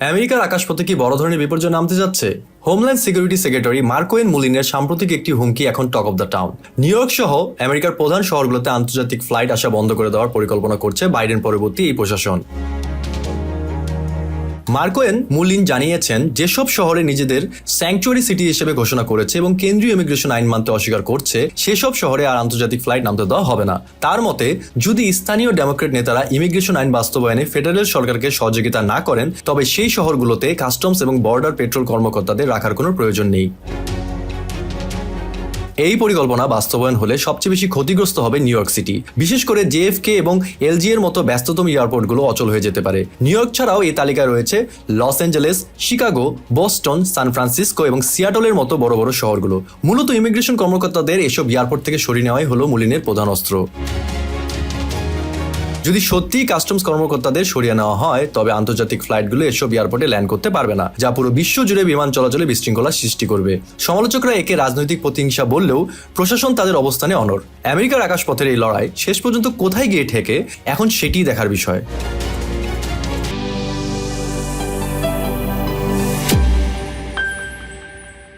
আমেরিকার আকাশপথে কি বড় ধরনের বিপর্যয় নামতে যাচ্ছে? হোমল্যান্ড সিকিউরিটি সেক্রেটারি মার্কোয়েন মুলিনের সাম্প্রতিক একটি হুমকি এখন talk of the town. New York সহ আমেরিকার প্রধান শহরগুলোতে আন্তর্জাতিক ফ্লাইট আসা বন্ধ করে দেওয়ার পরিকল্পনা করছে বাইডেন পরবর্তী এই প্রশাসন। মার্কোয়েন মুলিন জানিয়েছেন, যেসব শহরে নিজেদের স্যাংচুয়ারি সিটি হিসেবে ঘোষণা করেছে এবং কেন্দ্রীয় ইমিগ্রেশন আইন মানতে অস্বীকার করছে, সেসব শহরে আর আন্তর্জাতিক ফ্লাইট নামতে দেওয়া হবে না। তার মতে, যদি স্থানীয় ডেমোক্রেট নেতারা ইমিগ্রেশন আইন বাস্তবায়নে ফেডারেল সরকারকে সহযোগিতা না করেন, তবে সেই শহরগুলোতে কাস্টমস এবং বর্ডার পেট্রোল কর্মকর্তাদের রাখার কোনো প্রয়োজন নেই। এই পরিকল্পনা বাস্তবায়ন হলে সবচেয়ে বেশি ক্ষতিগ্রস্ত হবে নিউ ইয়র্ক সিটি। বিশেষ করে জেএফকে এবং এলজি এর মতো ব্যস্ততম এয়ারপোর্টগুলো অচল হয়ে যেতে পারে। নিউ ইয়র্ক ছাড়াও এই তালিকায় রয়েছে Los Angeles, Chicago, Boston, San Francisco এবং সিয়াটলের মতো বড় বড় শহরগুলো। মূলত ইমিগ্রেশন কর্মকর্তাদের এসব এয়ারপোর্ট থেকে সরিয়ে নেওয়াই হলো মুলিনের প্রধান অস্ত্র। যদি সত্যিই কাস্টমস কর্মকর্তাদের সরিয়ে নেওয়া হয়, তবে আন্তর্জাতিক ফ্লাইটগুলো এসব এয়ারপোর্টে ল্যান্ড করতে পারবে না, যা পুরো বিশ্ব জুড়ে বিমান চলাচলে বিশৃঙ্খলা সৃষ্টি করবে। সমালোচকরা একে রাজনৈতিক প্রতিহিংসা বললেও প্রশাসন তাদের অবস্থানে অনড়। আমেরিকার আকাশপথের এই লড়াই শেষ পর্যন্ত কোথায় গিয়ে ঠেকে, এখন সেটিই দেখার বিষয়।